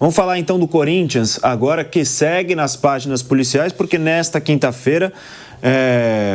Vamos falar então do Corinthians agora, que segue nas páginas policiais, porque nesta quinta-feira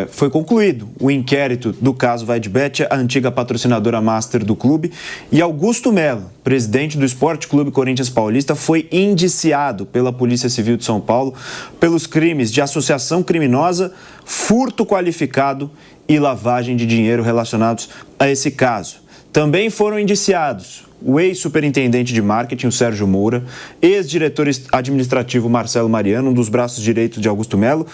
foi concluído o inquérito do caso Vaidbet, a antiga patrocinadora master do clube, e Augusto Melo, presidente do Esporte Clube Corinthians Paulista, foi indiciado pela Polícia Civil de São Paulo pelos crimes de associação criminosa, furto qualificado e lavagem de dinheiro relacionados a esse caso. Também foram indiciados o ex-superintendente de marketing, o Sérgio Moura, ex-diretor administrativo Marcelo Mariano, um dos braços direitos de Augusto Melo,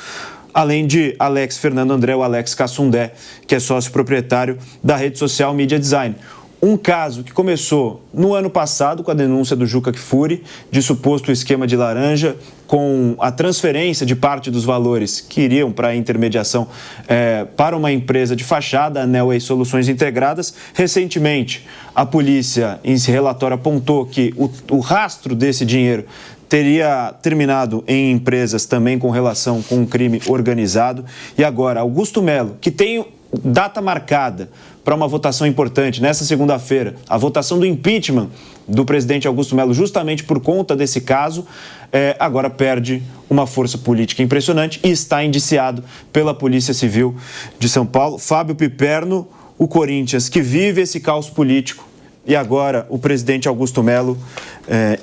além de Alex Fernando André, o Alex Cassundé, que é sócio proprietário da rede social Media Design. Um caso que começou no ano passado com a denúncia do Juca Kfouri de suposto esquema de laranja com a transferência de parte dos valores que iriam para a intermediação para uma empresa de fachada, a Nelway Soluções Integradas. Recentemente, a polícia, em esse relatório, apontou que o rastro desse dinheiro teria terminado em empresas também com relação com um crime organizado. E agora, Augusto Melo, que tem data marcada para uma votação importante nessa segunda-feira, a votação do impeachment do presidente Augusto Melo, justamente por conta desse caso, agora perde uma força política impressionante e está indiciado pela Polícia Civil de São Paulo. Fábio Piperno, o Corinthians, que vive esse caos político, e agora o presidente Augusto Melo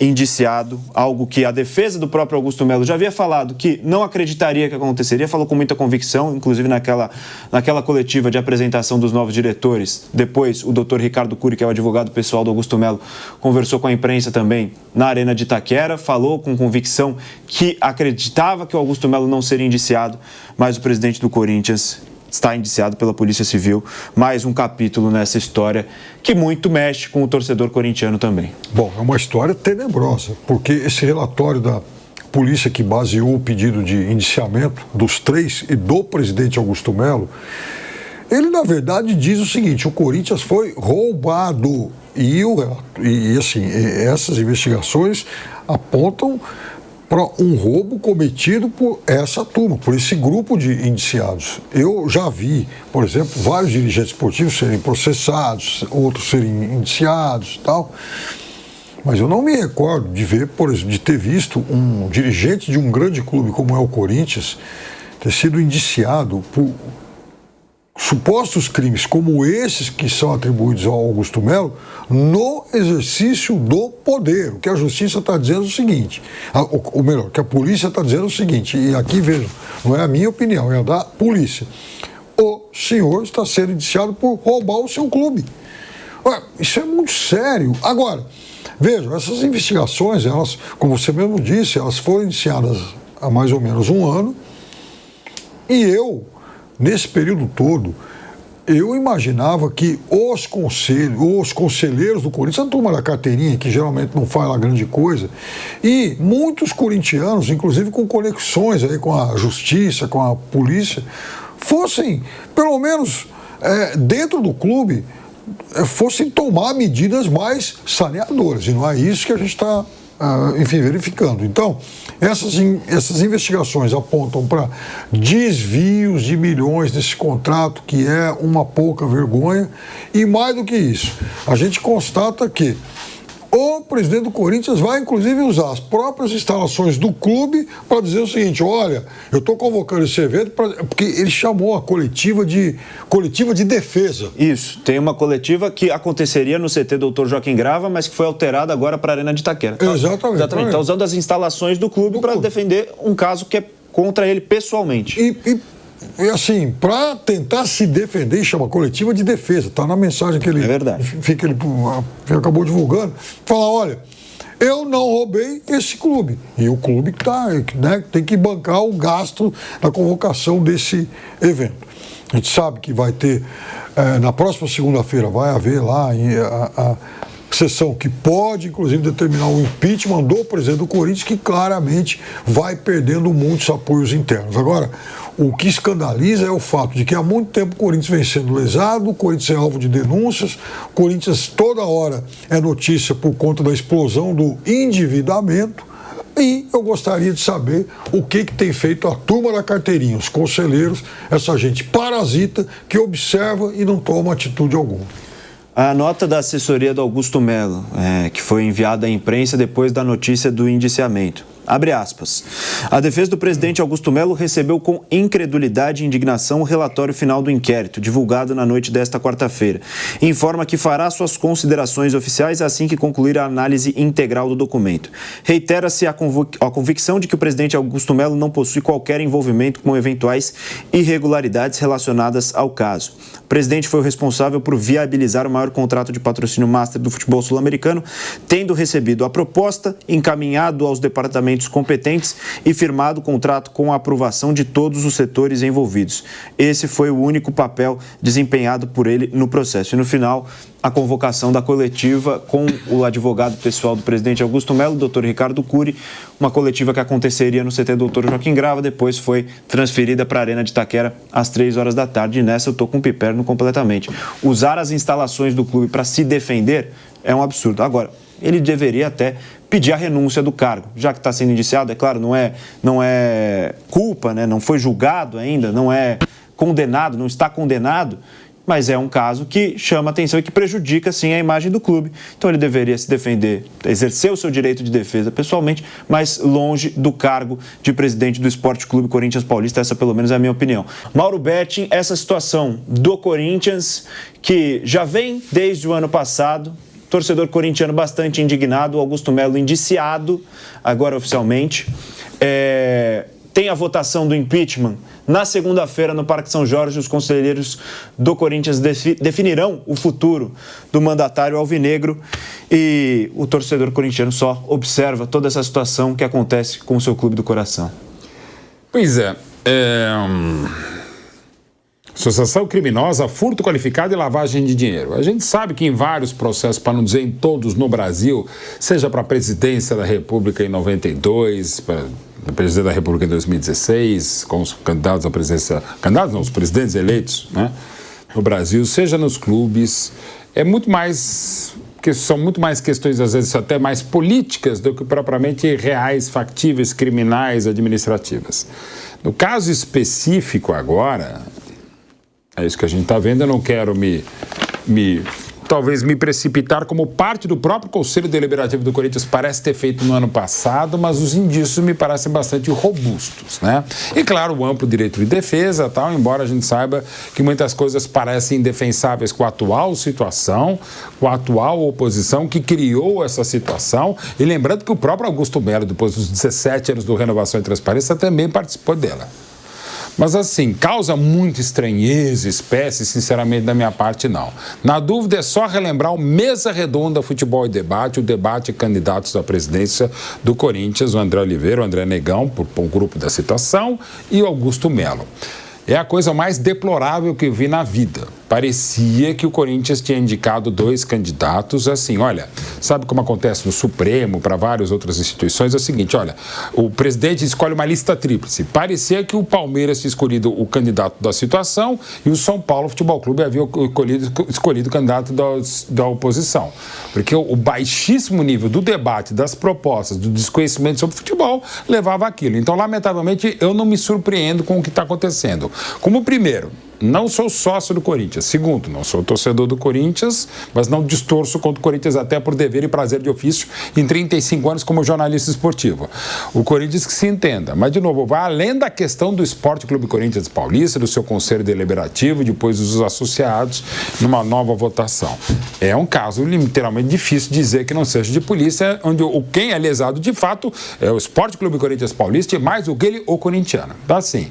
indiciado, algo que a defesa do próprio Augusto Melo já havia falado que não acreditaria que aconteceria, falou com muita convicção, inclusive naquela coletiva de apresentação dos novos diretores. Depois, o doutor Ricardo Cury, que é o advogado pessoal do Augusto Melo, conversou com a imprensa também na Arena de Itaquera, falou com convicção que acreditava que o Augusto Melo não seria indiciado, mas o presidente do Corinthians está indiciado pela Polícia Civil. Mais um capítulo nessa história que muito mexe com o torcedor corintiano também. Bom, é uma história tenebrosa, porque esse relatório da polícia que baseou o pedido de indiciamento dos três e do presidente Augusto Melo, ele na verdade diz o seguinte: o Corinthians foi roubado. E assim, essas investigações apontam para um roubo cometido por essa turma, por esse grupo de indiciados. Eu já vi, por exemplo, vários dirigentes esportivos serem processados, outros serem indiciados e tal, mas eu não me recordo de ver, por exemplo, de ter visto um dirigente de um grande clube como é o Corinthians ter sido indiciado por supostos crimes como esses que são atribuídos ao Augusto Melo no exercício do poder. O que a justiça está dizendo é o seguinte, ou melhor, que a polícia está dizendo é o seguinte, e aqui vejam, não é a minha opinião, é a da polícia. O senhor está sendo indiciado por roubar o seu clube. Ué, isso é muito sério. Agora, vejam, essas investigações, elas, como você mesmo disse, elas foram iniciadas há mais ou menos um ano, e nesse período todo, eu imaginava que os conselheiros do Corinthians, a turma da carteirinha, que geralmente não faz lá grande coisa, e muitos corintianos, inclusive com conexões aí com a justiça, com a polícia, fossem, pelo menos dentro do clube, fossem tomar medidas mais saneadoras. E não é isso que a gente está verificando. Então, essas investigações apontam para desvios de milhões desse contrato, que é uma pouca vergonha, e mais do que isso, a gente constata que o presidente do Corinthians vai, inclusive, usar as próprias instalações do clube para dizer o seguinte: olha, eu estou convocando esse evento porque ele chamou a coletiva de defesa. Isso, tem uma coletiva que aconteceria no CT Dr. Joaquim Grava, mas que foi alterada agora para a Arena de Itaquera. Exatamente. Está usando as instalações do clube para defender um caso que é contra ele pessoalmente. E assim, para tentar se defender, chama coletiva de defesa, está na mensagem que ele, que ele acabou divulgando, fala: olha, eu não roubei esse clube, e o clube tem que bancar o gasto da convocação desse evento. A gente sabe que vai ter, na próxima segunda-feira, vai haver lá a sessão que pode, inclusive, determinar o impeachment do presidente do Corinthians, que claramente vai perdendo muitos apoios internos. Agora, o que escandaliza é o fato de que há muito tempo o Corinthians vem sendo lesado, o Corinthians é alvo de denúncias, o Corinthians toda hora é notícia por conta da explosão do endividamento, e eu gostaria de saber o que tem feito a turma da carteirinha, os conselheiros, essa gente parasita que observa e não toma atitude alguma. A nota da assessoria do Augusto Melo, que foi enviada à imprensa depois da notícia do indiciamento. Abre aspas. A defesa do presidente Augusto Melo recebeu com incredulidade e indignação o relatório final do inquérito, divulgado na noite desta quarta-feira. Informa que fará suas considerações oficiais assim que concluir a análise integral do documento. Reitera-se a convicção de que o presidente Augusto Melo não possui qualquer envolvimento com eventuais irregularidades relacionadas ao caso. O presidente foi o responsável por viabilizar o maior contrato de patrocínio master do futebol sul-americano, tendo recebido a proposta, encaminhado aos departamentos competentes e firmado o contrato com a aprovação de todos os setores envolvidos. Esse foi o único papel desempenhado por ele no processo. E no final, a convocação da coletiva com o advogado pessoal do presidente Augusto Melo, Dr. Ricardo Cury, uma coletiva que aconteceria no CT Dr. Joaquim Grava, depois foi transferida para a Arena de Itaquera às 3 horas da tarde, e nessa eu estou com o piperno completamente. Usar as instalações do clube para se defender é um absurdo. Agora, ele deveria até pedir a renúncia do cargo, já que está sendo indiciado, é claro, não é culpa, né? Não foi julgado ainda, não é condenado, não está condenado, mas é um caso que chama atenção e que prejudica, sim, a imagem do clube. Então ele deveria se defender, exercer o seu direito de defesa pessoalmente, mas longe do cargo de presidente do Esporte Clube Corinthians Paulista. Essa, pelo menos, é a minha opinião. Mauro Betting, essa situação do Corinthians, que já vem desde o ano passado, torcedor corintiano bastante indignado, Augusto Melo indiciado, agora oficialmente. Tem a votação do impeachment na segunda-feira no Parque São Jorge. Os conselheiros do Corinthians definirão o futuro do mandatário alvinegro, e o torcedor corintiano só observa toda essa situação que acontece com o seu clube do coração. Pois é. Associação criminosa, furto qualificado e lavagem de dinheiro. A gente sabe que em vários processos, para não dizer em todos no Brasil, seja para a presidência da República em 92, para a presidência da República em 2016, com os candidatos à presidência, os presidentes eleitos, né, no Brasil, seja nos clubes, são muito mais questões, às vezes até mais políticas do que propriamente reais, factíveis, criminais, administrativas. No caso específico agora, é isso que a gente está vendo. Eu não quero talvez me precipitar, como parte do próprio Conselho Deliberativo do Corinthians parece ter feito no ano passado, mas os indícios me parecem bastante robustos, né? E claro, o amplo direito de defesa, tal, embora a gente saiba que muitas coisas parecem indefensáveis com a atual situação, com a atual oposição que criou essa situação, e lembrando que o próprio Augusto Melo, depois dos 17 anos do Renovação e Transparência, também participou dela. Mas assim, causa muita estranheza, espécie, sinceramente, da minha parte, não. Na dúvida, é só relembrar o Mesa Redonda Futebol e Debate, o debate candidatos à presidência do Corinthians, o André Oliveira, o André Negão, por um grupo da situação, e o Augusto Melo. É a coisa mais deplorável que eu vi na vida. Parecia que o Corinthians tinha indicado 2 candidatos, assim, olha, sabe como acontece no Supremo, para várias outras instituições, é o seguinte, olha, o presidente escolhe uma lista tríplice. Parecia que o Palmeiras tinha escolhido o candidato da situação e o São Paulo Futebol Clube havia escolhido o candidato da oposição. Porque o baixíssimo nível do debate, das propostas, do desconhecimento sobre futebol, levava àquilo. Então, lamentavelmente, eu não me surpreendo com o que está acontecendo. Como, primeiro, não sou sócio do Corinthians. Segundo, não sou torcedor do Corinthians, mas não distorço contra o Corinthians até por dever e prazer de ofício em 35 anos como jornalista esportivo. O Corinthians que se entenda. Mas, de novo, vai além da questão do Esporte Clube Corinthians Paulista, do seu Conselho Deliberativo, depois dos associados, numa nova votação. É um caso literalmente difícil dizer que não seja de polícia, onde quem é lesado de fato é o Esporte Clube Corinthians Paulista e mais o que ele, o corintiano. Tá assim.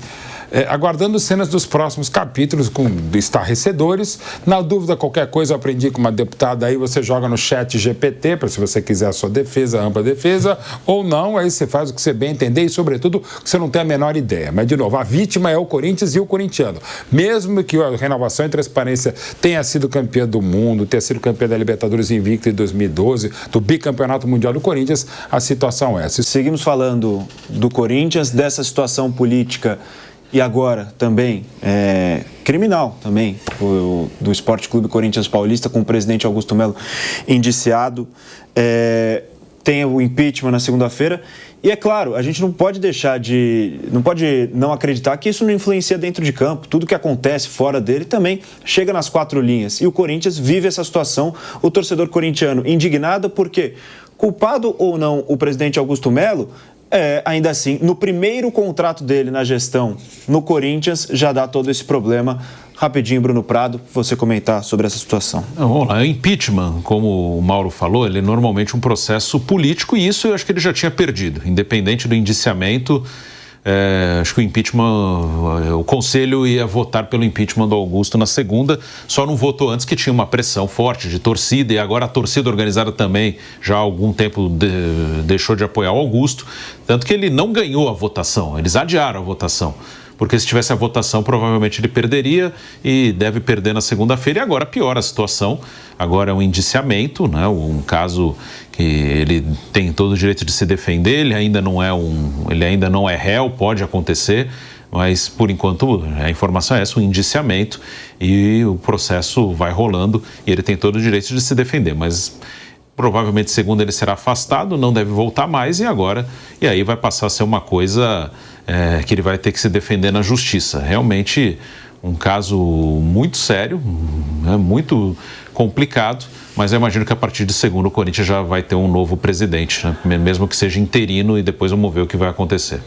Aguardando cenas dos próximos capítulos com estarrecedores. Na dúvida, qualquer coisa, eu aprendi com uma deputada aí, você joga no chat GPT, para se você quiser a sua defesa, ampla defesa, ou não, aí você faz o que você bem entender e, sobretudo, que você não tem a menor ideia. Mas, de novo, a vítima é o Corinthians e o corintiano. Mesmo que a Renovação e Transparência tenha sido campeã do mundo, tenha sido campeã da Libertadores invicta em 2012, do bicampeonato mundial do Corinthians, a situação é essa. Seguimos falando do Corinthians, dessa situação política e agora também criminal também, do Esporte Clube Corinthians Paulista, com o presidente Augusto Melo indiciado. tem o impeachment na segunda-feira. E é claro, a gente não pode não acreditar que isso não influencia dentro de campo. Tudo que acontece fora dele também chega nas quatro linhas. E o Corinthians vive essa situação. O torcedor corintiano indignado porque, culpado ou não o presidente Augusto Melo, ainda assim, no primeiro contrato dele na gestão no Corinthians, já dá todo esse problema. Rapidinho, Bruno Prado, você comentar sobre essa situação. Vamos lá, o impeachment, como o Mauro falou, ele é normalmente um processo político e isso eu acho que ele já tinha perdido. Independente do indiciamento, acho que o impeachment, o Conselho ia votar pelo impeachment do Augusto na segunda, só não votou antes que tinha uma pressão forte de torcida e agora a torcida organizada também já há algum tempo deixou de apoiar o Augusto, tanto que ele não ganhou a votação, eles adiaram a votação. Porque se tivesse a votação, provavelmente ele perderia e deve perder na segunda-feira. E agora piora a situação. Agora é um indiciamento, né? Um caso que ele tem todo o direito de se defender. Ele ainda não é réu, pode acontecer. Mas, por enquanto, a informação é essa, um indiciamento. E o processo vai rolando e ele tem todo o direito de se defender. Mas provavelmente, segundo ele será afastado, não deve voltar mais. E aí vai passar a ser uma coisa... que ele vai ter que se defender na justiça. Realmente um caso muito sério, muito complicado, mas eu imagino que a partir de segunda o Corinthians já vai ter um novo presidente, né? Mesmo que seja interino, e depois vamos ver o que vai acontecer.